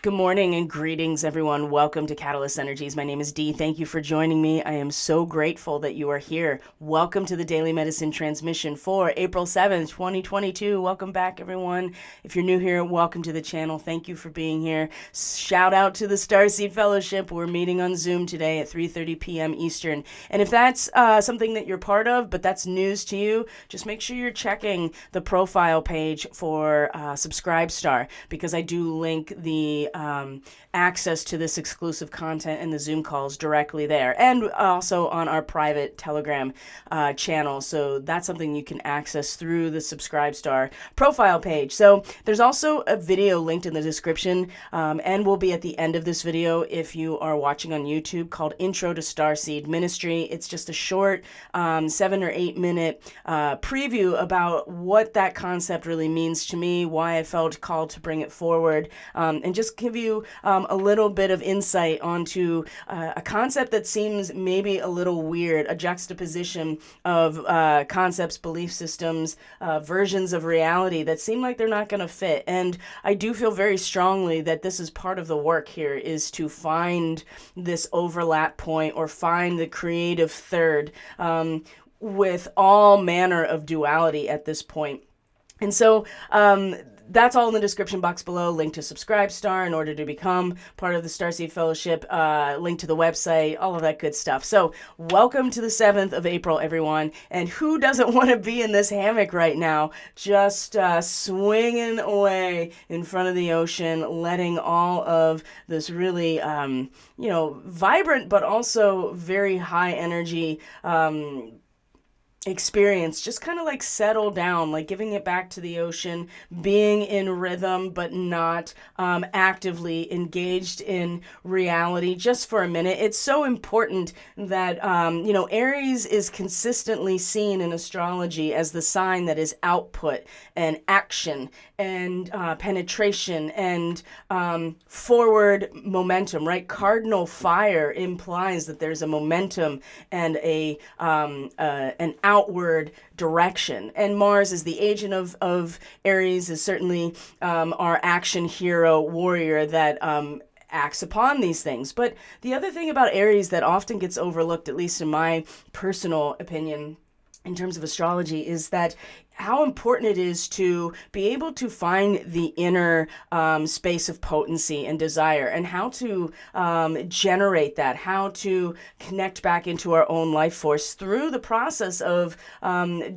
Good morning and greetings, everyone. Welcome to Catalyst Energies. My name is Dee. Thank you for joining me. I am so grateful that you are here. Welcome to the Daily Medicine Transmission for April 7th, 2022. Welcome back, everyone. If you're new here, welcome to the channel. Thank you for being here. Shout out to the Starseed Fellowship. We're meeting on Zoom today at 3:30 p.m. Eastern. And if that's something that you're part of, but that's news to you, just make sure you're checking the profile page for Subscribestar, because I do link the access to this exclusive content and the Zoom calls directly there, and also on our private Telegram channel. So that's something you can access through the Subscribestar profile page. So there's also a video linked in the description, and will be at the end of this video if you are watching on YouTube, called Intro to Starseed Ministry. It's just a short 7 or 8 minute preview about what that concept really means to me, why I felt called to bring it forward, and just give you a little bit of insight onto a concept that seems maybe a little weird, a juxtaposition of concepts, belief systems, versions of reality that seem like they're not going to fit. And I do feel very strongly that this is part of the work here, is to find this overlap point or find the creative third with all manner of duality at this point. And so that's all in the description box below. Link to Subscribestar in order to become part of the Starseed Fellowship, link to the website, all of that good stuff. So welcome to the 7th of April, everyone. And who doesn't want to be in this hammock right now, just swinging away in front of the ocean, letting all of this really, vibrant but also very high energy experience just kind of like settle down, like giving it back to the ocean, being in rhythm but not actively engaged in reality just for a minute. It's so important that Aries is consistently seen in astrology as the sign that is output and action and penetration and forward momentum, right? Cardinal fire implies that there's a momentum and an outward direction. And Mars is the agent of Aries, is certainly our action hero warrior that acts upon these things. But the other thing about Aries that often gets overlooked, at least in my personal opinion, in terms of astrology, is that how important it is to be able to find the inner space of potency and desire, and how to generate that, how to connect back into our own life force through the process of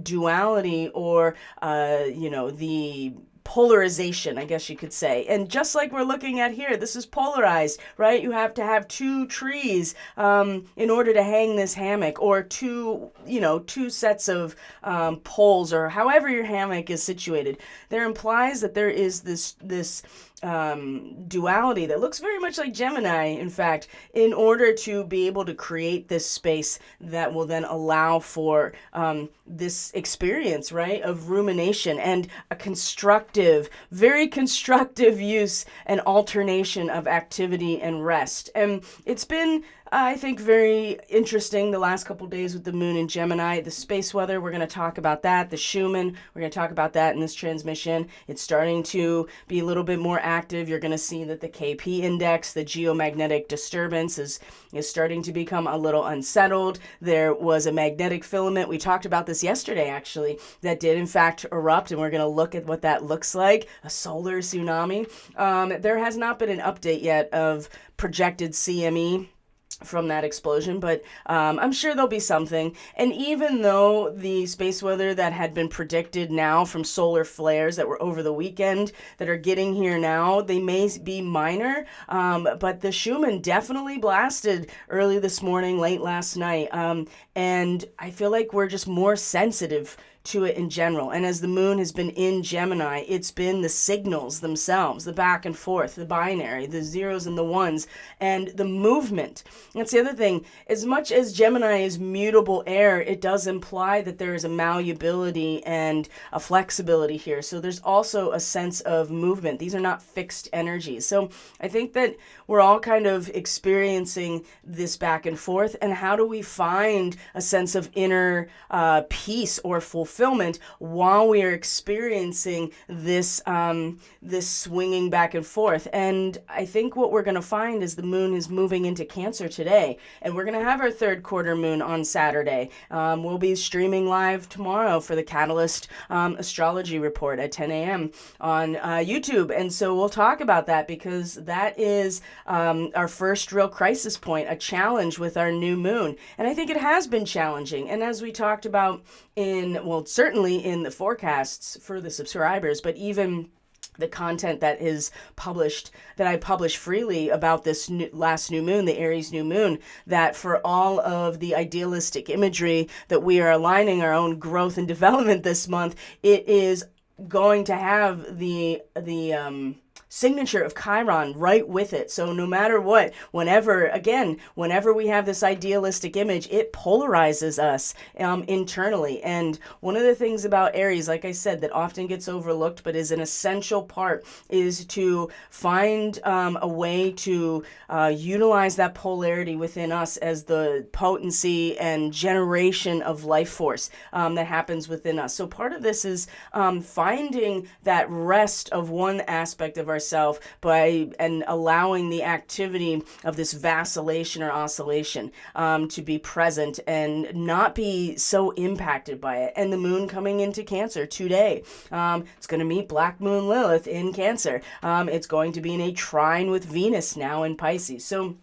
duality, or the polarization, I guess you could say. And just like we're looking at here, this is polarized, right? You have to have two trees in order to hang this hammock, or two sets of poles, or however your hammock is situated. There implies that there is this duality that looks very much like Gemini, in fact, in order to be able to create this space that will then allow for this experience, right, of rumination and a very constructive use and alternation of activity and rest. And it's been, I think, very interesting the last couple days with the moon in Gemini. The space weather, we're going to talk about that. The Schumann, we're going to talk about that in this transmission. It's starting to be a little bit more active. You're going to see that the KP index, the geomagnetic disturbance, is starting to become a little unsettled. There was a magnetic filament, we talked about this yesterday actually, that did in fact erupt, and we're going to look at what that looks like, a solar tsunami. There has not been an update yet of projected CME from that explosion, but I'm sure there'll be something. And even though the space weather that had been predicted now from solar flares that were over the weekend that are getting here now, they may be minor, but the Schumann definitely blasted early this morning, late last night, and I feel like we're just more sensitive to it in general. And as the moon has been in Gemini, it's been the signals themselves, the back and forth, the binary, the zeros and the ones, and the movement. That's the other thing. As much as Gemini is mutable air, it does imply that there is a malleability and a flexibility here. So there's also a sense of movement. These are not fixed energies. So I think that we're all kind of experiencing this back and forth. And how do we find a sense of inner peace or fulfillment fulfillment while we are experiencing this this swinging back and forth. And I think what we're going to find is the moon is moving into Cancer today, and we're going to have our third quarter moon on Saturday. We'll be streaming live tomorrow for the Catalyst Astrology Report at 10 a.m. on YouTube, and so we'll talk about that because that is our first real crisis point, a challenge with our new moon. And I think it has been challenging. And as we talked about certainly in the forecasts for the subscribers, but even the content that is published, that I publish freely about this last new moon, the Aries new moon, that for all of the idealistic imagery that we are aligning our own growth and development this month, it is going to have the signature of Chiron right with it. So no matter what, whenever we have this idealistic image, it polarizes us internally. And one of the things about Aries, like I said, that often gets overlooked but is an essential part, is to find a way to utilize that polarity within us as the potency and generation of life force that happens within us. So part of this is finding that rest of one aspect of ourselves and allowing the activity of this vacillation or oscillation to be present and not be so impacted by it. And the moon coming into Cancer today, it's going to meet Black Moon Lilith in Cancer. It's going to be in a trine with Venus now in Pisces. So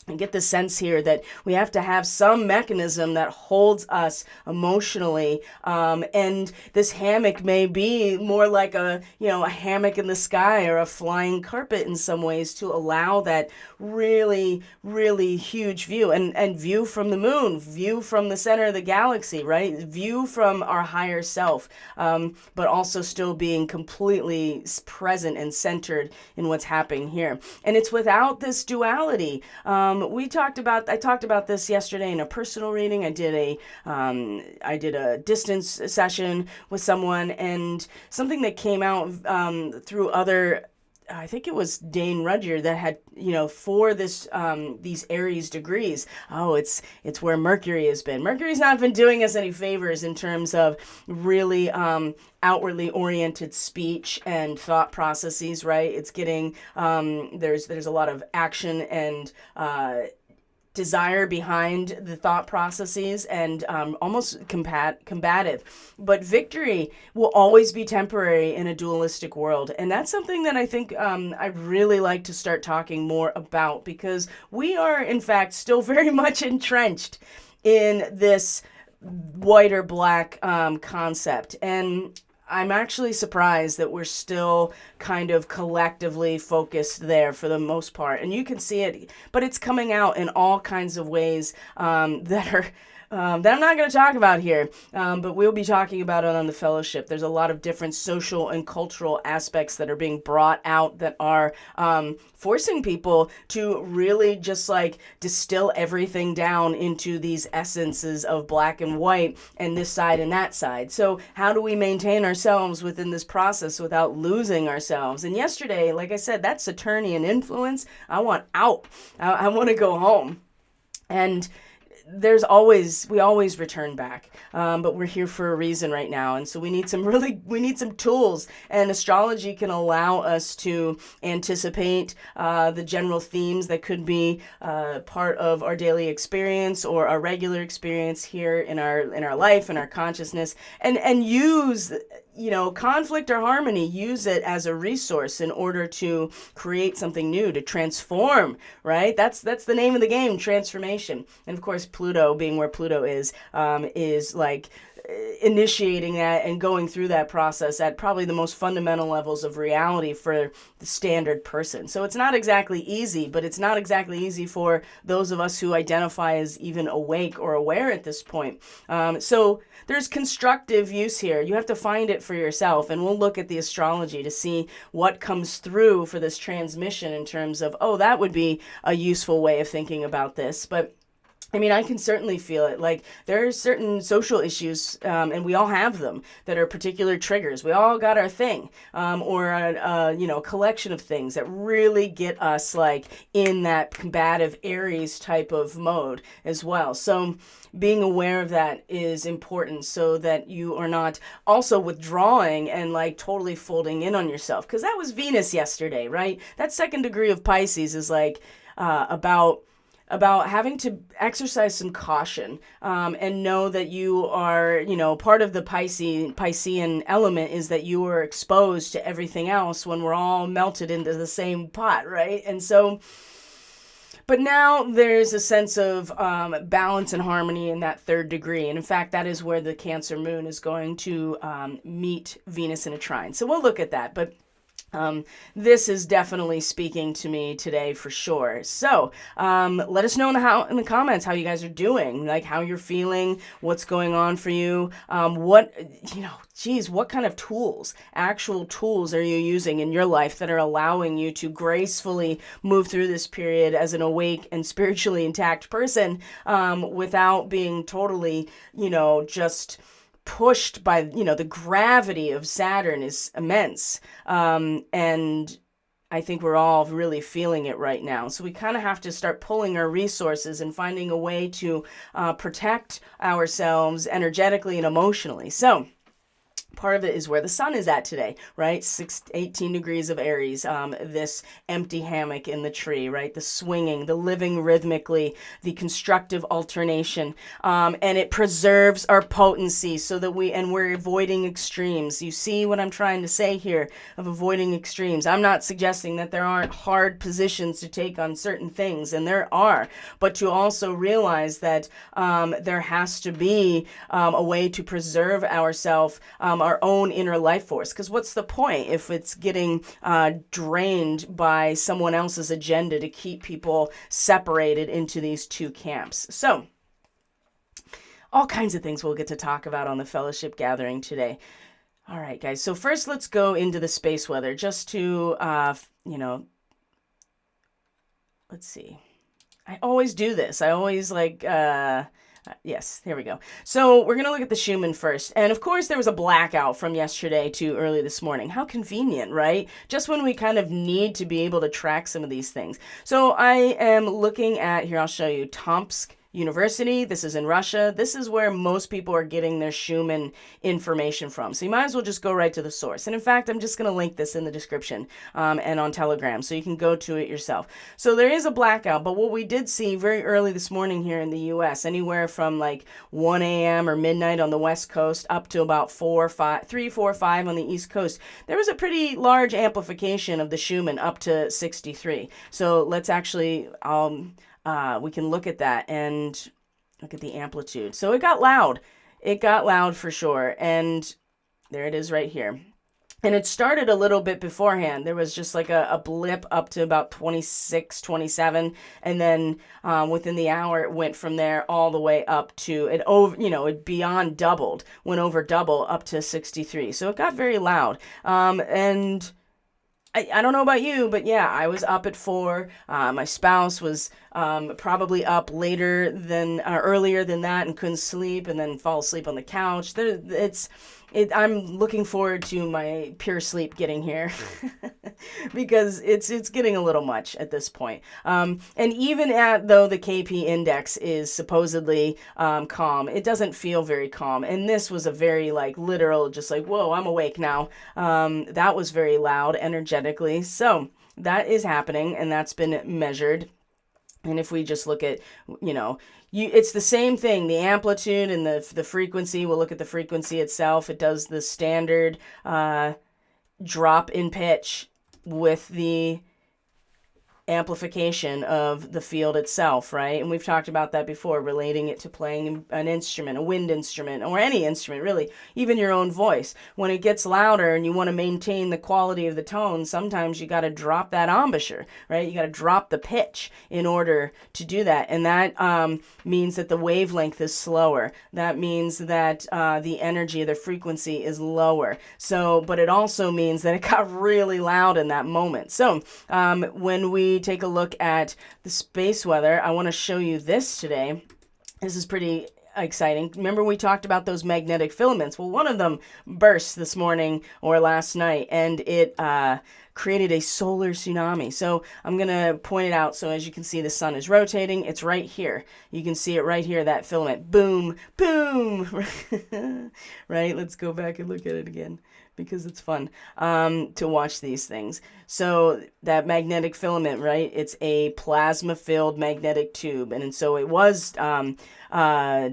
I get the sense here that we have to have some mechanism that holds us emotionally, and this hammock may be more like a hammock in the sky or a flying carpet in some ways, to allow that really, really huge view and view from the moon, view from the center of the galaxy, right? View from our higher self, but also still being completely present and centered in what's happening here. And it's without this duality. I talked about this yesterday in a personal reading. I did a distance session with someone, and something that came out through other, I think it was Dane Rudger that had, for this, these Aries degrees. Oh, it's where Mercury has been. Mercury's not been doing us any favors in terms of really, outwardly oriented speech and thought processes, right? It's getting, there's a lot of action and, desire behind the thought processes, and almost combative. But victory will always be temporary in a dualistic world. And that's something that I think I'd really like to start talking more about, because we are, in fact, still very much entrenched in this white or black concept. And I'm actually surprised that we're still kind of collectively focused there for the most part. And you can see it, but it's coming out in all kinds of ways that are that I'm not going to talk about here, but we'll be talking about it on the fellowship. There's a lot of different social and cultural aspects that are being brought out that are forcing people to really just like distill everything down into these essences of black and white and this side and that side. So how do we maintain ourselves within this process without losing ourselves? And yesterday, like I said, that Saturnian influence, I want out. I want to go home. And we always return back, but we're here for a reason right now. And so we need some tools, and astrology can allow us to anticipate the general themes that could be part of our daily experience or our regular experience here in our life and our consciousness, and use conflict or harmony, use it as a resource in order to create something new, to transform, right? That's the name of the game, transformation. And of course, Pluto, being where Pluto is like initiating that and going through that process at probably the most fundamental levels of reality for the standard person. So it's not exactly easy, but it's not exactly easy for those of us who identify as even awake or aware at this point. So there's constructive use here. You have to find it for yourself, and we'll look at the astrology to see what comes through for this transmission in terms of, that would be a useful way of thinking about this. But I mean, I can certainly feel it. Like, there are certain social issues, and we all have them, that are particular triggers. We all got our thing, or a collection of things that really get us, like, in that combative Aries type of mode as well. So being aware of that is important, so that you are not also withdrawing and, like, totally folding in on yourself. Because that was Venus yesterday, right? That second degree of Pisces is like about having to exercise some caution, and know that you are, part of the Piscean element is that you are exposed to everything else when we're all melted into the same pot, right? And so, but now there's a sense of balance and harmony in that third degree. And in fact, that is where the Cancer moon is going to meet Venus in a trine. So we'll look at that. But this is definitely speaking to me today for sure. So let us know in the comments how you guys are doing, like how you're feeling, what's going on for you, what kind of tools, actual tools are you using in your life that are allowing you to gracefully move through this period as an awake and spiritually intact person, without being totally, just pushed by, the gravity of Saturn is immense. And I think we're all really feeling it right now. So we kind of have to start pulling our resources and finding a way to protect ourselves energetically and emotionally. So part of it is where the sun is at today, right? 18 degrees of Aries, this empty hammock in the tree, right? The swinging, the living rhythmically, the constructive alternation, and it preserves our potency so that we're avoiding extremes. You see what I'm trying to say here of avoiding extremes. I'm not suggesting that there aren't hard positions to take on certain things, and there are, but to also realize that there has to be a way to preserve ourselves, our own inner life force. Because what's the point if it's getting drained by someone else's agenda to keep people separated into these two camps? So all kinds of things we'll get to talk about on the fellowship gathering today. All right, guys. So first, let's go into the space weather just to, let's see. I always do this. I always yes, here we go. So we're going to look at the Schumann first. And of course, there was a blackout from yesterday to early this morning. How convenient, right? Just when we kind of need to be able to track some of these things. So I am looking at, here, I'll show you, Tomsk University. This is in Russia. This is where most people are getting their Schumann information from. So you might as well just go right to the source. And in fact, I'm just going to link this in the description and on Telegram, so you can go to it yourself. So there is a blackout, but what we did see very early this morning here in the U.S., anywhere from like 1 a.m. or midnight on the West Coast up to about 3, 4, 5 on the East Coast, there was a pretty large amplification of the Schumann up to 63. So let's actually we can look at that and look at the amplitude. So it got loud. It got loud for sure. And there it is right here. And it started a little bit beforehand. There was just like a blip up to about 26, 27. And then within the hour, it went from there all the way up to, it beyond doubled, went over double up to 63. So it got very loud. And I don't know about you, but yeah, I was up at 4. My spouse was probably up earlier than that and couldn't sleep, and then fall asleep on the couch. I'm looking forward to my pure sleep getting here because it's getting a little much at this point. And even though the KP index is supposedly calm, it doesn't feel very calm. And this was a very literal, just like, whoa, I'm awake now. That was very loud energetically. So that is happening, and that's been measured. And if we just look at, it's the same thing, the amplitude and the frequency. We'll look at the frequency itself. It does the standard drop in pitch with the amplification of the field itself, right? And we've talked about that before, relating it to playing an instrument, a wind instrument, or any instrument, really, even your own voice. When it gets louder and you want to maintain the quality of the tone, sometimes you got to drop that embouchure, right? You got to drop the pitch in order to do that. And that means that the wavelength is slower. That means that the energy, the frequency is lower. So, but it also means that it got really loud in that moment. So when we take a look at the space weather, I want to show you this today. This is pretty exciting. Remember we talked about those magnetic filaments? Well, one of them burst this morning or last night, and it created a solar tsunami. So I'm going to point it out. So as you can see, the sun is rotating. It's right here. You can see it right here, that filament. Boom, boom. Right? Let's go back and look at it again, because it's fun to watch these things. So that magnetic filament, right? It's a plasma-filled magnetic tube, and so it was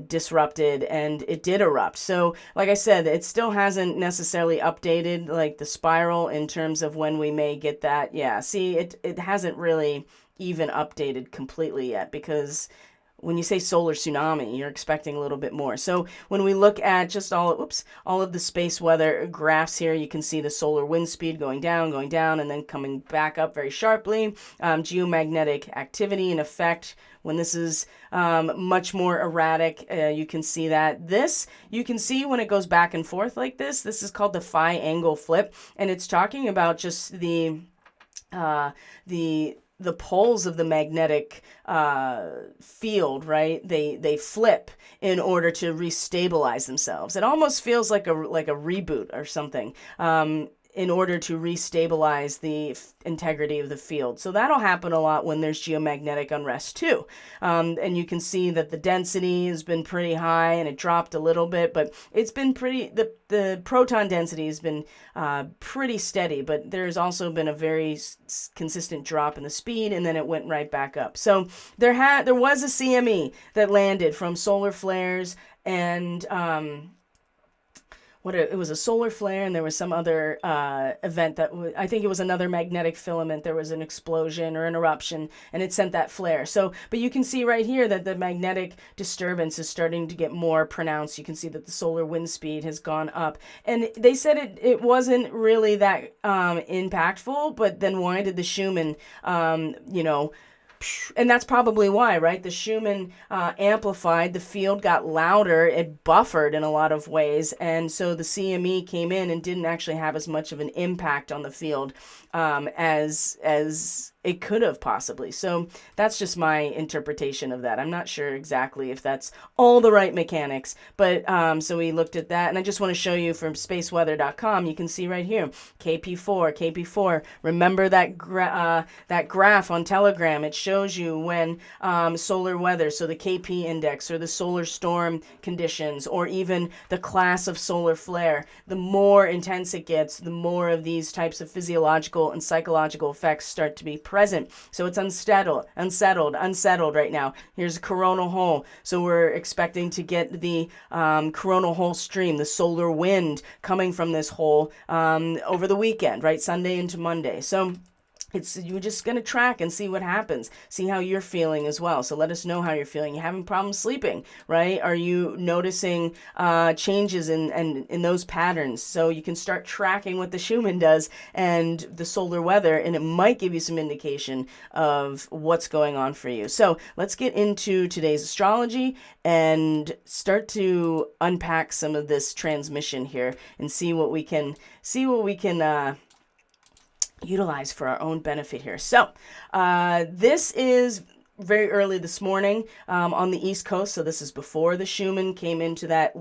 disrupted, and it did erupt. So, like I said, it still hasn't necessarily updated like the spiral in terms of when we may get that. Yeah, see, it hasn't really even updated completely yet, because when you say solar tsunami, you're expecting a little bit more. So when we look at just all of the space weather graphs here, you can see the solar wind speed going down, and then coming back up very sharply. Geomagnetic activity in effect when this is much more erratic. You can see that. This, you can see when it goes back and forth like this. This is called the phi angle flip, and it's talking about just the poles of the magnetic field, right? They flip in order to restabilize themselves. It almost feels like a reboot or something. In order to restabilize the integrity of the field. So that'll happen a lot when there's geomagnetic unrest too. And you can see that the density has been pretty high, and it dropped a little bit, but it's been pretty, the proton density has been pretty steady, but there's also been a very consistent drop in the speed, and then it went right back up. So there was a CME that landed from solar flares, and it was a solar flare, and there was some other event that I think it was another magnetic filament. There was an explosion or an eruption, and it sent that flare. So, but you can see right here that the magnetic disturbance is starting to get more pronounced. You can see that the solar wind speed has gone up, and they said it wasn't really that impactful. But then why did the Schumann, and that's probably why, right? The Schumann amplified, the field got louder, it buffered in a lot of ways, and so the CME came in and didn't actually have as much of an impact on the field as it could have possibly. So that's just my interpretation of that. I'm not sure exactly if that's all the right mechanics, but so we looked at that, and I just want to show you from spaceweather.com. You can see right here, KP4. Remember that graph on Telegram? It shows you when solar weather, so the KP index or the solar storm conditions, or even the class of solar flare, the more intense it gets, the more of these types of physiological and psychological effects start to be present. So it's unsettled right now. Here's a coronal hole. So we're expecting to get the coronal hole stream, the solar wind coming from this hole over the weekend, right? Sunday into Monday. So you're just going to track and see what happens. See how you're feeling as well. So let us know how you're feeling. You having problems sleeping, right? Are you noticing changes in those patterns? So you can start tracking what the Schumann does and the solar weather, and it might give you some indication of what's going on for you. So let's get into today's astrology and start to unpack some of this transmission here and see what we can utilize for our own benefit here. So this is very early this morning on the East Coast. So this is before the Schumann came into that,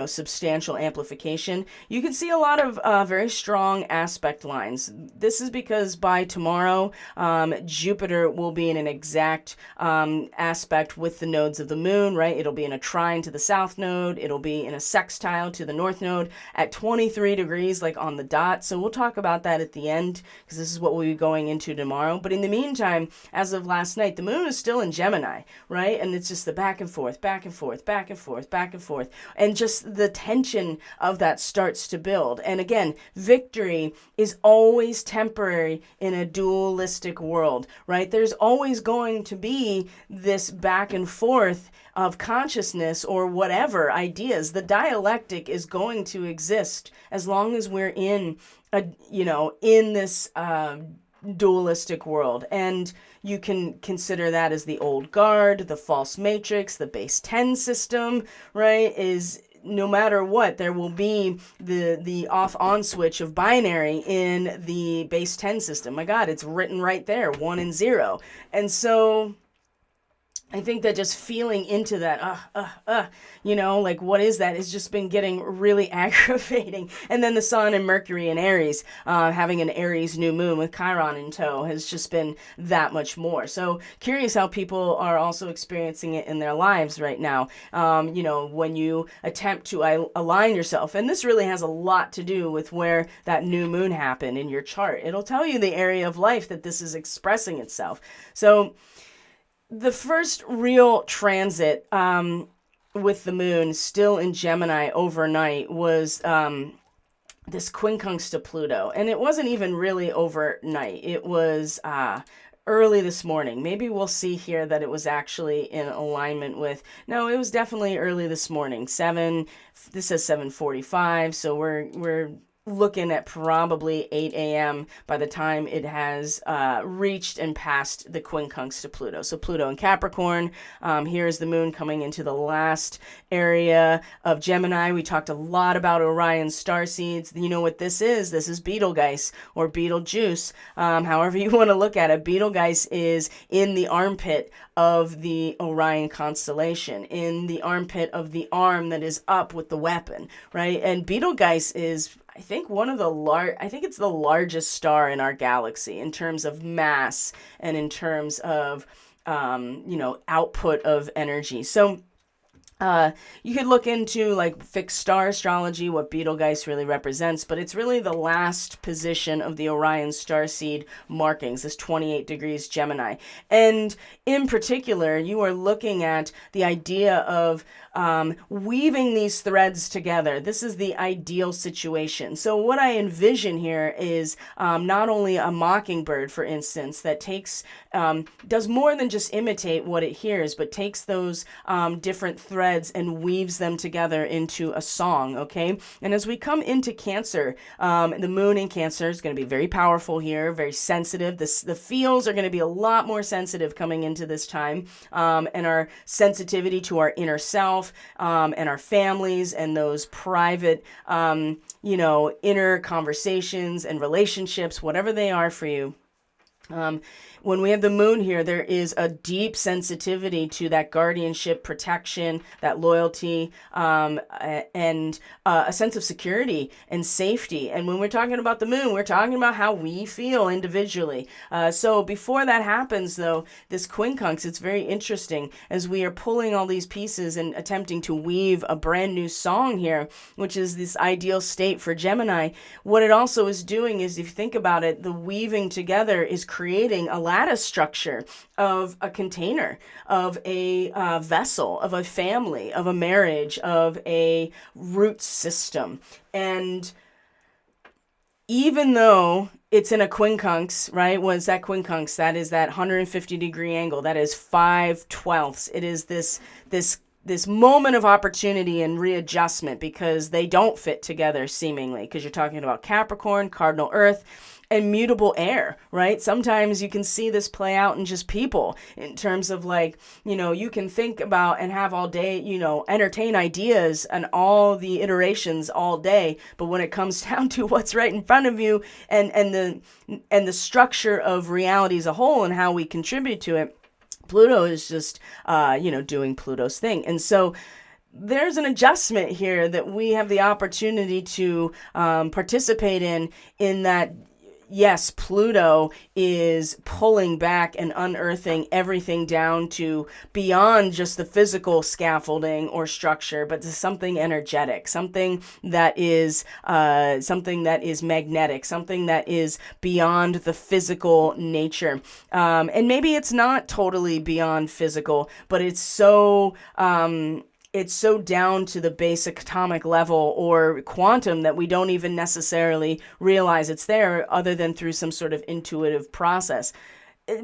substantial amplification. You can see a lot of very strong aspect lines. This is because by tomorrow, Jupiter will be in an exact aspect with the nodes of the moon, right? It'll be in a trine to the south node. It'll be in a sextile to the north node at 23 degrees, like on the dot. So we'll talk about that at the end, because this is what we'll be going into tomorrow. But in the meantime, as of last night, the moon is still in Gemini, right? And it's just the back and forth. And just the tension of that starts to build. And again, victory is always temporary in a dualistic world, right? There's always going to be this back and forth of consciousness or whatever ideas. The dialectic is going to exist as long as we're in this dualistic world. And you can consider that as the old guard, the false matrix, the base 10 system, right? Is no matter what, there will be the off-on switch of binary in the base 10 system. My God, it's written right there, 1 and 0. And so I think that just feeling into that, like what is that? It's just been getting really aggravating. And then the Sun and Mercury in Aries, having an Aries new moon with Chiron in tow has just been that much more. So curious how people are also experiencing it in their lives right now. When you attempt to align yourself, and this really has a lot to do with where that new moon happened in your chart. It'll tell you the area of life that this is expressing itself. So the first real transit with the moon still in Gemini overnight was this quincunx to Pluto. And it wasn't even really overnight. It was early this morning. Maybe we'll see here that it was actually in alignment with, no, it was definitely early this morning. This says 7:45, so we're looking at probably 8 a.m. by the time it has reached and passed the quincunx to Pluto. So Pluto in Capricorn. Here's the moon coming into the last area of Gemini. We talked a lot about Orion's star seeds. You know what this is? This is Betelgeuse or Betelgeuse. However you want to look at it, Betelgeuse is in the armpit of the Orion constellation, in the armpit of the arm that is up with the weapon, right? And Betelgeuse is, I think it's the largest star in our galaxy in terms of mass and in terms of, output of energy. So you could look into like fixed star astrology, what Betelgeuse really represents, but it's really the last position of the Orion starseed markings, this 28 degrees Gemini. And in particular, you are looking at the idea of weaving these threads together. This is the ideal situation. So what I envision here is not only a mockingbird, for instance, that does more than just imitate what it hears, but takes those different threads and weaves them together into a song, okay? And as we come into Cancer, the moon in Cancer is going to be very powerful here, very sensitive. The feels are going to be a lot more sensitive coming into this time, and our sensitivity to our inner self, and our families and those private, inner conversations and relationships, whatever they are for you. When we have the moon here, there is a deep sensitivity to that guardianship, protection, that loyalty, and a sense of security and safety. And when we're talking about the moon, we're talking about how we feel individually. So before that happens, though, this quincunx, it's very interesting as we are pulling all these pieces and attempting to weave a brand new song here, which is this ideal state for Gemini. What it also is doing is, if you think about it, the weaving together is creating a lattice structure of a container, of a vessel, of a family, of a marriage, of a root system. And even though it's in a quincunx, right? What's that quincunx? That is that 150-degree angle. That is 5/12. It is this moment of opportunity and readjustment because they don't fit together seemingly, because you're talking about Capricorn, cardinal earth, and mutable air, right? Sometimes you can see this play out in just people in terms of you can think about and have all day, entertain ideas and all the iterations all day. But when it comes down to what's right in front of you and the structure of reality as a whole and how we contribute to it, Pluto is just, doing Pluto's thing. And so there's an adjustment here that we have the opportunity to participate in that. Yes, Pluto is pulling back and unearthing everything down to beyond just the physical scaffolding or structure, but to something energetic, something that is magnetic, something that is beyond the physical nature. And maybe it's not totally beyond physical, but it's so down to the basic atomic level or quantum that we don't even necessarily realize it's there other than through some sort of intuitive process.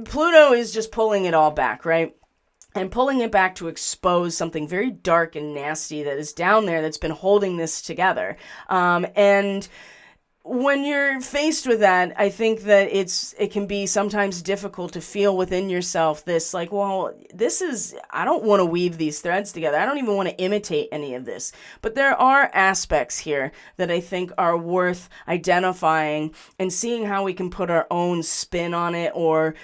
Pluto is just pulling it all back, right? And pulling it back to expose something very dark and nasty that is down there that's been holding this together. And when you're faced with that, I think that it can be sometimes difficult to feel within yourself this like, well, I don't want to weave these threads together. I don't even want to imitate any of this. But there are aspects here that I think are worth identifying and seeing how we can put our own spin on it, or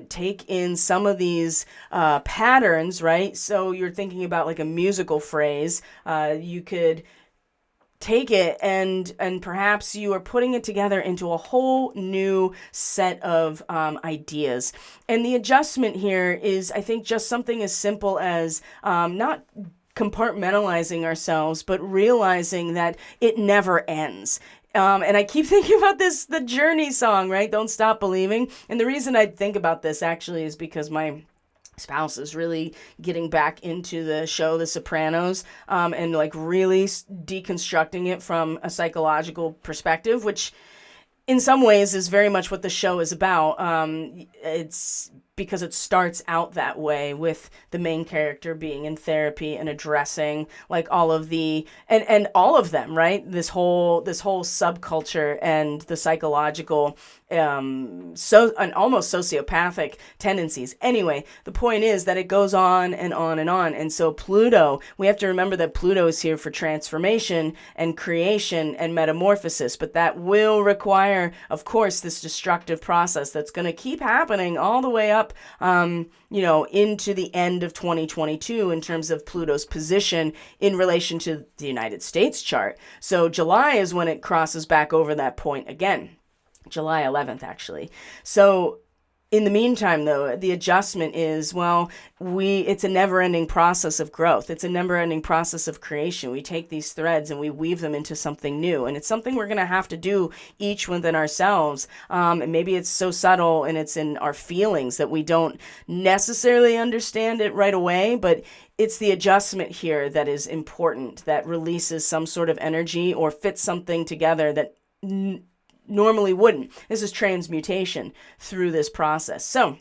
take in some of these patterns, right? So you're thinking about like a musical phrase. You could take it and perhaps you are putting it together into a whole new set of ideas. And the adjustment here is, I think, just something as simple as not compartmentalizing ourselves, but realizing that it never ends. And I keep thinking about the Journey song, right? Don't Stop Believing. And the reason I think about this actually is because my spouse is really getting back into the show The Sopranos, and like really deconstructing it from a psychological perspective, which in some ways is very much what the show is about. It's because it starts out that way, with the main character being in therapy and addressing like all of the and all of them, right? This whole subculture and the psychological and almost sociopathic tendencies. Anyway, the point is that it goes on and on and on. And so Pluto, we have to remember that Pluto is here for transformation and creation and metamorphosis, but that will require, of course, this destructive process that's going to keep happening all the way up, into the end of 2022 in terms of Pluto's position in relation to the United States chart. So July is when it crosses back over that point again. July 11th, actually. So in the meantime, though, the adjustment is, it's a never-ending process of growth. It's a never-ending process of creation. We take these threads and we weave them into something new. And it's something we're going to have to do each within ourselves. And maybe it's so subtle and it's in our feelings that we don't necessarily understand it right away, but it's the adjustment here that is important, that releases some sort of energy or fits something together that normally wouldn't. This is transmutation through this process. So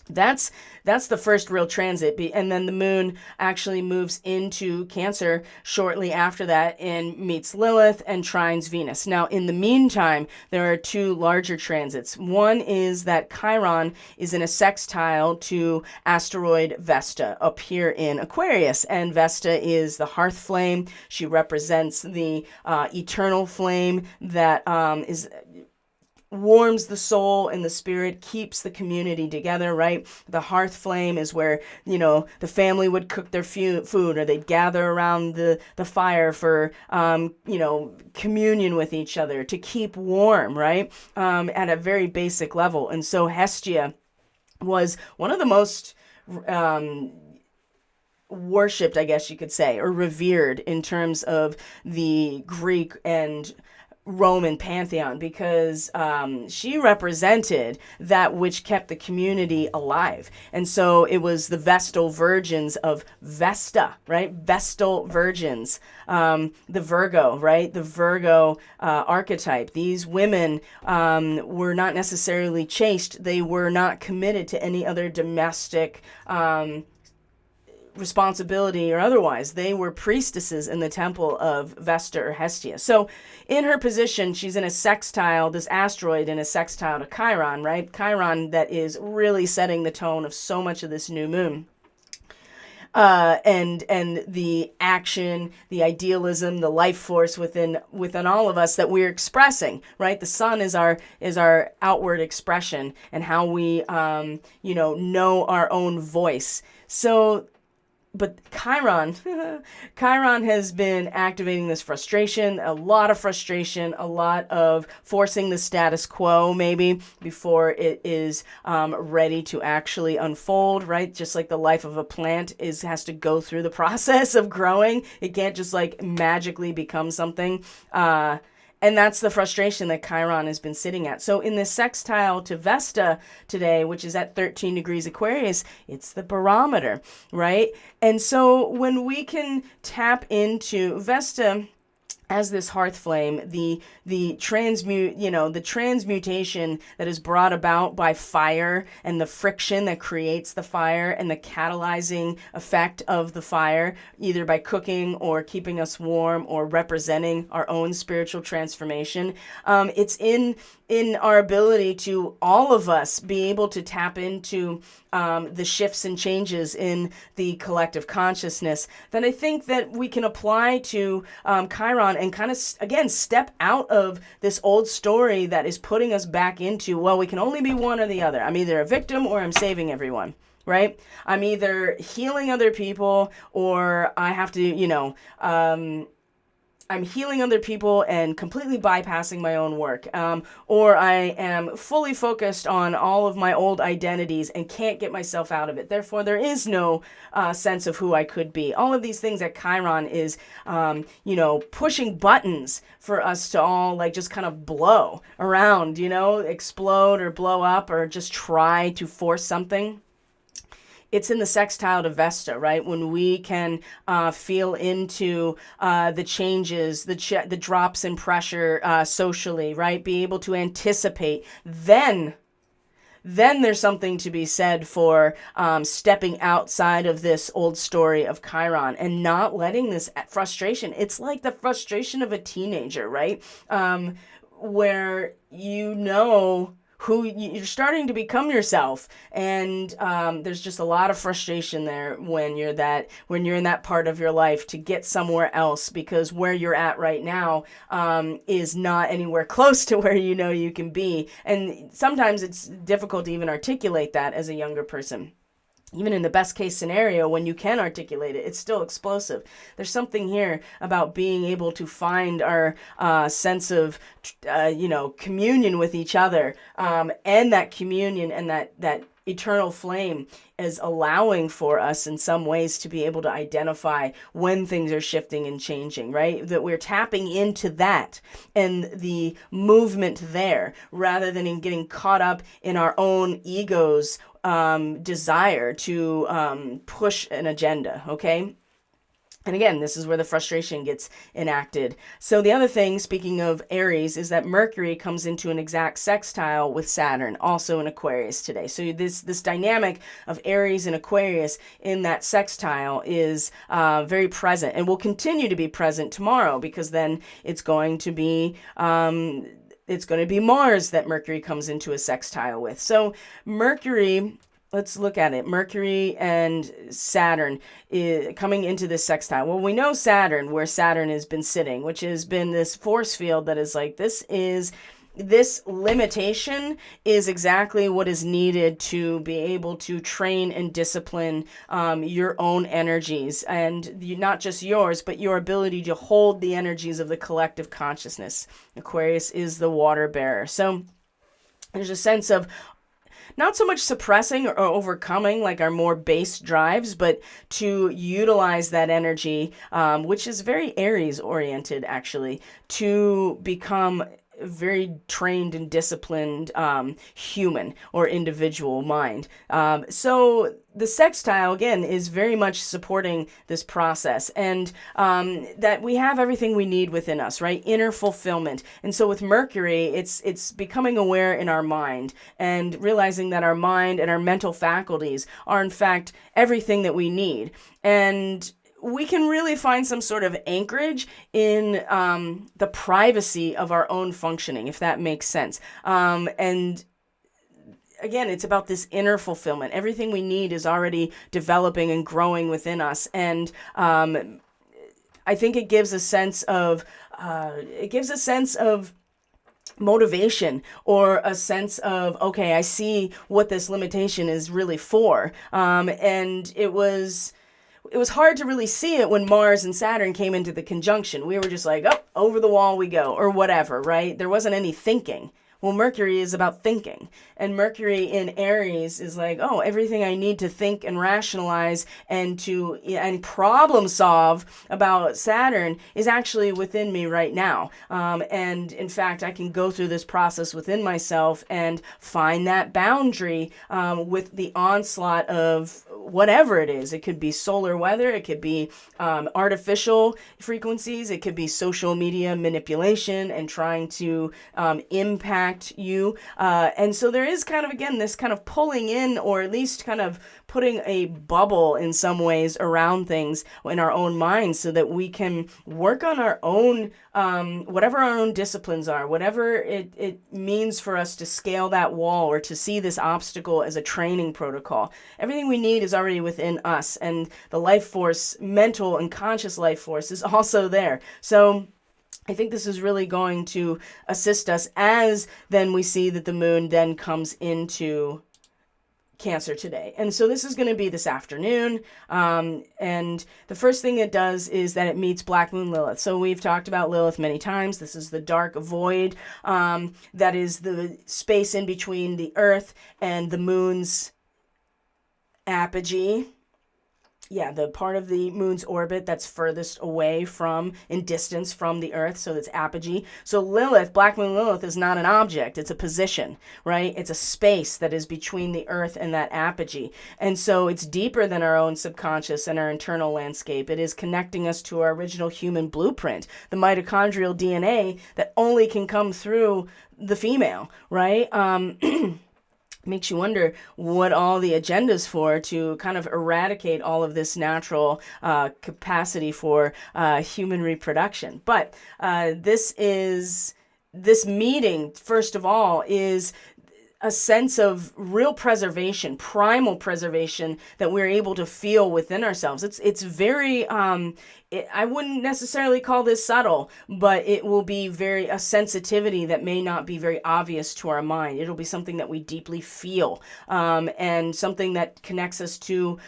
that's the first real transit, and then the moon actually moves into Cancer shortly after that and meets Lilith and trines Venus. Now, in the meantime, there are two larger transits. One is that Chiron is in a sextile to asteroid Vesta up here in Aquarius, and Vesta is the hearth flame. She represents the eternal flame that warms the soul and the spirit, keeps the community together, right? The hearth flame is where, the family would cook their food, or they'd gather around the fire for, communion with each other to keep warm, right? At a very basic level. And so Hestia was one of the most worshipped, I guess you could say, or revered in terms of the Greek and Roman pantheon, because she represented that which kept the community alive. And so it was the Vestal virgins of Vesta, right? Vestal virgins, the Virgo, right? The Virgo archetype. These women were not necessarily chaste. They were not committed to any other domestic responsibility or otherwise. They were priestesses in the temple of Vesta or Hestia. So in her position, she's in a sextile, this asteroid in a sextile to Chiron, right? Chiron that is really setting the tone of so much of this new moon. And the action, the idealism, the life force within all of us that we're expressing, right? The sun is our outward expression and how we, know our own voice. So, but Chiron has been activating this frustration, a lot of frustration, a lot of forcing the status quo maybe before it is ready to actually unfold, right? Just like the life of a plant has to go through the process of growing. It can't just like magically become something. And that's the frustration that Chiron has been sitting at. So in this sextile to Vesta today, which is at 13 degrees Aquarius, it's the barometer, right? And so when we can tap into Vesta as this hearth flame, the transmutation that is brought about by fire and the friction that creates the fire and the catalyzing effect of the fire, either by cooking or keeping us warm or representing our own spiritual transformation. It's in our ability to, all of us, be able to tap into the shifts and changes in the collective consciousness that I think that we can apply to Chiron and kind of, again, step out of this old story that is putting us back into, well, we can only be one or the other. I'm either a victim or I'm saving everyone, right? I'm either healing other people or I have to, I'm healing other people and completely bypassing my own work. Or I am fully focused on all of my old identities and can't get myself out of it. Therefore, there is no sense of who I could be. All of these things that Chiron is, pushing buttons for us to all like just kind of blow around, explode or blow up or just try to force something. It's in the sextile to Vesta, right? When we can feel into the changes, the drops in pressure socially, right? Be able to anticipate. Then there's something to be said for stepping outside of this old story of Chiron and not letting this frustration. It's like the frustration of a teenager, right? Where who you're starting to become yourself, and there's just a lot of frustration there when you're in that part of your life to get somewhere else, because where you're at right now is not anywhere close to where you can be, and sometimes it's difficult to even articulate that as a younger person. Even in the best case scenario, when you can articulate it, it's still explosive. There's something here about being able to find our sense of, communion with each other, and that communion and that eternal flame is allowing for us in some ways to be able to identify when things are shifting and changing, right? That we're tapping into that and the movement there, rather than in getting caught up in our own egos desire to push an agenda, okay? And again, this is where the frustration gets enacted. So the other thing, speaking of Aries, is that Mercury comes into an exact sextile with Saturn, also in Aquarius today. So this dynamic of Aries and Aquarius in that sextile is very present and will continue to be present tomorrow, because then it's going to be Mars that Mercury comes into a sextile with. So Mercury, let's look at it. Mercury and Saturn is coming into this sextile. Well, we know Saturn, where Saturn has been sitting, which has been this force field that is like, this limitation is exactly what is needed to be able to train and discipline your own energies, and not just yours, but your ability to hold the energies of the collective consciousness. Aquarius is the water bearer. So there's a sense of not so much suppressing or overcoming like our more base drives, but to utilize that energy, which is very Aries oriented actually, to become very trained and disciplined human or individual mind. So the sextile, again, is very much supporting this process, and that we have everything we need within us, right? Inner fulfillment. And so with Mercury, it's becoming aware in our mind and realizing that our mind and our mental faculties are, in fact, everything that we need. And we can really find some sort of anchorage in the privacy of our own functioning, if that makes sense. And again, it's about this inner fulfillment. Everything we need is already developing and growing within us. And I think it gives a sense of motivation, or a sense of, okay, I see what this limitation is really for. And it was hard to really see it when Mars and Saturn came into the conjunction. We were just like, oh, over the wall we go, or whatever, right? There wasn't any thinking. Well, Mercury is about thinking, and Mercury in Aries is like, oh, everything I need to think and rationalize and problem solve about Saturn is actually within me right now. And in fact, I can go through this process within myself and find that boundary with the onslaught of whatever it is. It could be solar weather, it could be artificial frequencies, it could be social media manipulation and trying to impact you. And so there is kind of, again, this kind of pulling in, or at least kind of putting a bubble in some ways around things in our own minds so that we can work on our own, whatever our own disciplines are, whatever it means for us to scale that wall or to see this obstacle as a training protocol. Everything we need is already within us, and the life force, mental and conscious life force, is also there. So I think this is really going to assist us as then we see that the moon then comes into Cancer today. And so this is going to be this afternoon. And the first thing it does is that it meets Black Moon Lilith. So we've talked about Lilith many times. This is the dark void. That is the space in between the Earth and the moon's apogee. Yeah, the part of the moon's orbit that's furthest away from, in distance from the Earth, so that's apogee. So Lilith, Black Moon Lilith, is not an object, it's a position, right? It's a space that is between the Earth and that apogee. And so it's deeper than our own subconscious and our internal landscape. It is connecting us to our original human blueprint, the mitochondrial DNA that only can come through the female, right? Makes you wonder what all the agenda's for, to kind of eradicate all of this natural capacity for human reproduction. But this meeting, first of all, is a sense of real preservation, primal preservation that we're able to feel within ourselves. It's very, I wouldn't necessarily call this subtle, but it will be a sensitivity that may not be very obvious to our mind. It'll be something that we deeply feel, and something that connects us to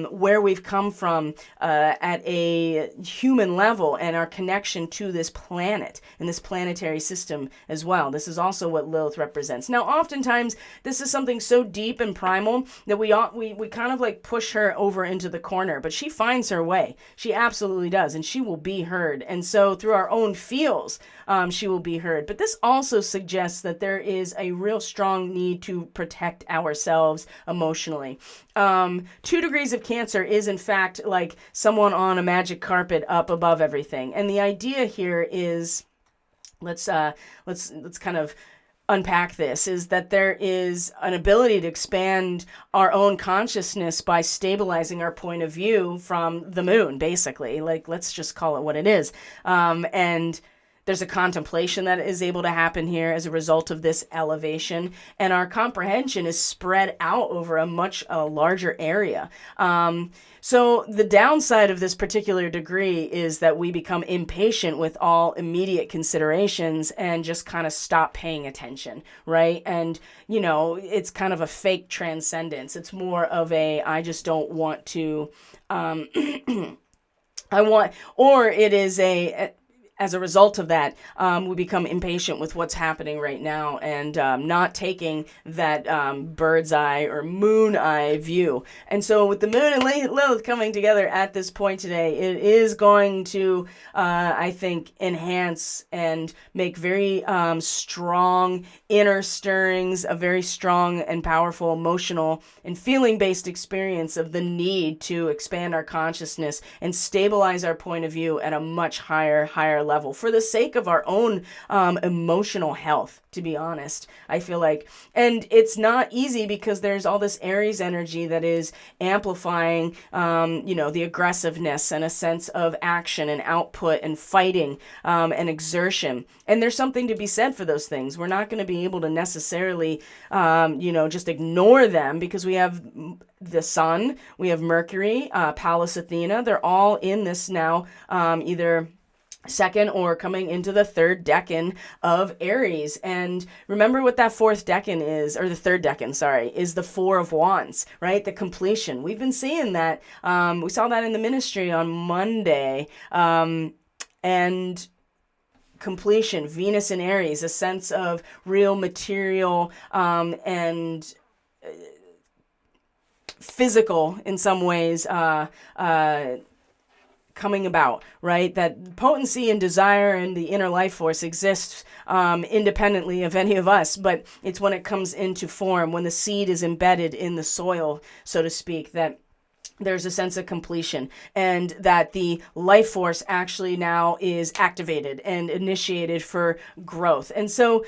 where we've come from at a human level, and our connection to this planet and this planetary system as well. This is also what Lilith represents. Now, oftentimes this is something so deep and primal that we kind of like push her over into the corner, but she finds her way. She absolutely does, and she will be heard. And so through our own feels, she will be heard. But this also suggests that there is a real strong need to protect ourselves emotionally. 2 degrees of Cancer is in fact like someone on a magic carpet up above everything. And the idea here is, let's kind of unpack this, is that there is an ability to expand our own consciousness by stabilizing our point of view from the moon, basically. Like, let's just call it what it is. And there's a contemplation that is able to happen here as a result of this elevation, and our comprehension is spread out over a much larger area. So the downside of this particular degree is that we become impatient with all immediate considerations and just kind of stop paying attention, right? And, it's kind of a fake transcendence. It's more of I just don't want to, or it is as a result of that, we become impatient with what's happening right now and not taking that bird's eye or moon eye view. And so with the moon and Lilith coming together at this point today, it is going to, I think, enhance and make very strong inner stirrings, a very strong and powerful emotional and feeling-based experience of the need to expand our consciousness and stabilize our point of view at a much higher level for the sake of our own emotional health, to be honest, I feel like. And it's not easy because there's all this Aries energy that is amplifying, the aggressiveness and a sense of action and output and fighting and exertion. And there's something to be said for those things. We're not going to be able to necessarily, just ignore them, because we have the sun, we have Mercury, Pallas Athena. They're all in this now, either second or coming into the third decan of Aries. And remember what that fourth decan is, or the third decan, sorry, is the Four of Wands, right? The completion. We've been seeing that. We saw that in the ministry on Monday. And completion, Venus in Aries, a sense of real material and physical in some ways, coming about, right? That potency and desire and the inner life force exists independently of any of us, but it's when it comes into form, when the seed is embedded in the soil, so to speak, that there's a sense of completion, and that the life force actually now is activated and initiated for growth. And so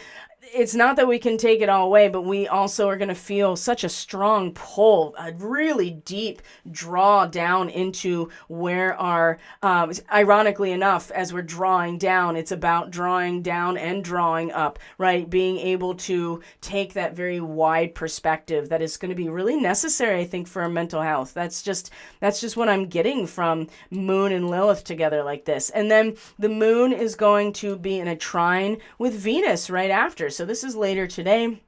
it's not that we can take it all away, but we also are going to feel such a strong pull, a really deep draw down into where our, ironically enough, as we're drawing down, it's about drawing down and drawing up, right? Being able to take that very wide perspective that is going to be really necessary, I think, for our mental health. That's just what I'm getting from Moon and Lilith together like this. And then the Moon is going to be in a trine with Venus right after. So this is later today.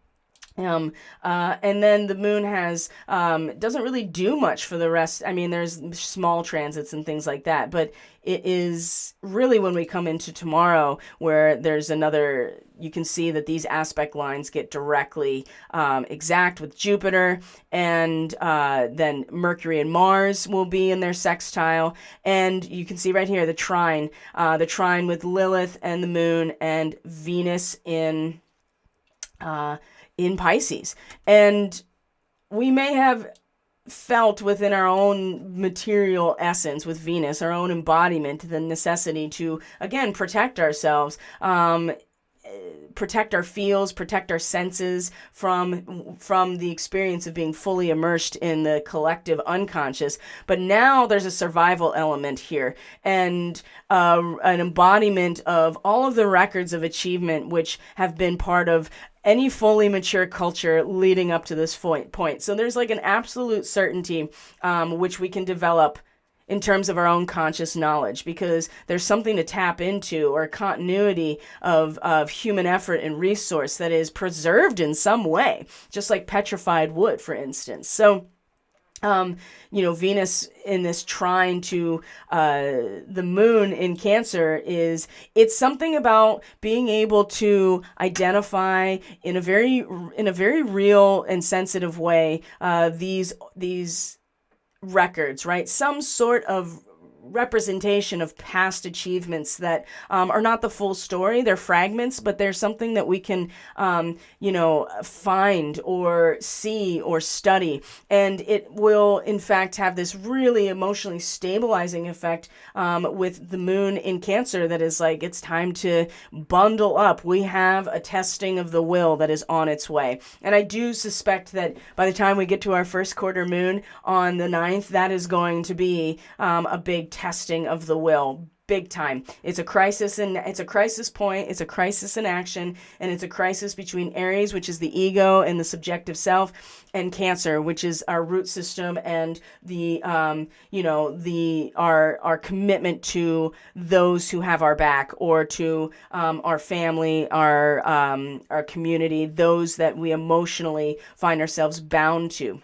And then the moon has, doesn't really do much for the rest. I mean, there's small transits and things like that, but it is really when we come into tomorrow where there's another, you can see that these aspect lines get directly, exact with Jupiter, and, then Mercury and Mars will be in their sextile. And you can see right here, the trine with Lilith and the moon and Venus in Pisces. And we may have felt within our own material essence with Venus, our own embodiment, the necessity to, again, protect ourselves, protect our feels, protect our senses from the experience of being fully immersed in the collective unconscious. But now there's a survival element here, and an embodiment of all of the records of achievement which have been part of any fully mature culture leading up to this point. So there's like an absolute certainty, which we can develop in terms of our own conscious knowledge, because there's something to tap into, or continuity of human effort and resource that is preserved in some way, just like petrified wood, for instance. So, Venus in this trine to the moon in Cancer it's something about being able to identify in a very real and sensitive way these records, right? Some sort of representation of past achievements that are not the full story. They're fragments, but there's something that we can, find or see or study. And it will, in fact, have this really emotionally stabilizing effect with the moon in Cancer that is like, it's time to bundle up. We have a testing of the will that is on its way. And I do suspect that by the time we get to our first quarter moon on the 9th, that is going to be a big testing of the will, big time. It's a crisis, and it's a crisis point. It's a crisis in action, and it's a crisis between Aries, which is the ego and the subjective self, and Cancer, which is our root system and the our commitment to those who have our back, or to our family, our community, those that we emotionally find ourselves bound to.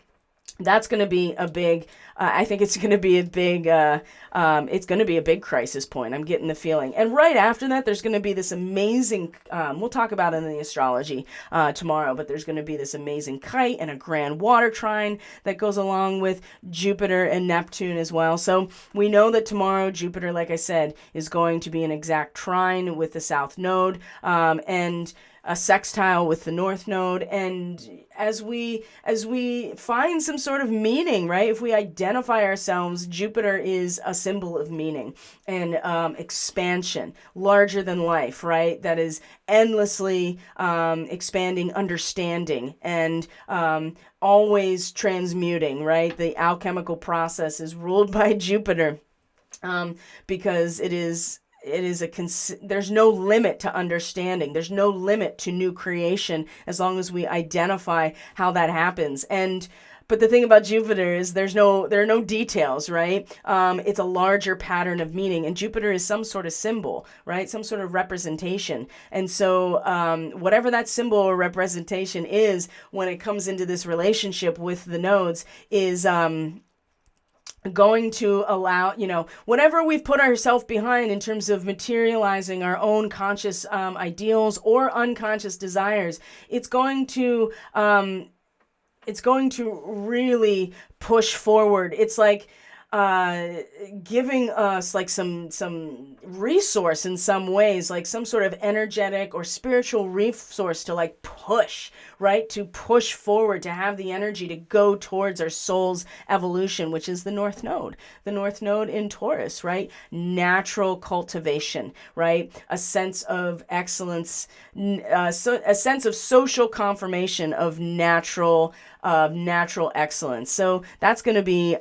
That's going to be a big, I think it's going to be a big, it's going to be a big crisis point. I'm getting the feeling. And right after that, there's going to be this amazing, we'll talk about it in the astrology tomorrow, but there's going to be this amazing kite and a grand water trine that goes along with Jupiter and Neptune as well. So we know that tomorrow, Jupiter, like I said, is going to be an exact trine with the South Node, and a sextile with the North Node. And as we find some sort of meaning, right? If we identify ourselves, Jupiter is a symbol of meaning and expansion, larger than life, right? That is endlessly expanding understanding and always transmuting, right? The alchemical process is ruled by Jupiter, because there's no limit to understanding. There's no limit to new creation as long as we identify how that happens. But the thing about Jupiter is there are no details, right? It's a larger pattern of meaning, and Jupiter is some sort of symbol, right? Some sort of representation. And so whatever that symbol or representation is, when it comes into this relationship with the nodes, is going to allow, whatever we've put ourselves behind in terms of materializing our own conscious ideals or unconscious desires, it's going to really push forward. It's like giving us like some resource in some ways, like some sort of energetic or spiritual resource to like push, right? To push forward, to have the energy to go towards our soul's evolution, which is the North Node in Taurus, right? Natural cultivation, right? A sense of excellence, a sense of social confirmation of natural excellence. So that's going to be,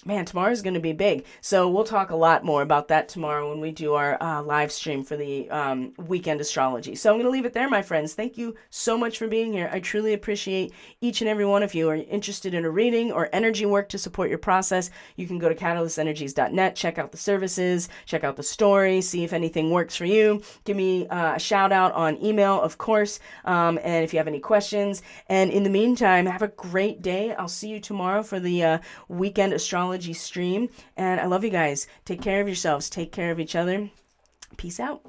man, tomorrow's going to be big. So we'll talk a lot more about that tomorrow when we do our live stream for the weekend astrology. So I'm going to leave it there, my friends. Thank you so much for being here. I truly appreciate each and every one of you. Are you interested in a reading or energy work to support your process? You can go to catalystenergies.net, check out the services, check out the story, see if anything works for you. Give me a shout out on email, of course, and if you have any questions. And in the meantime, have a great day. I'll see you tomorrow for the weekend astrology stream. And I love you guys. Take care of yourselves. Take care of each other. Peace out.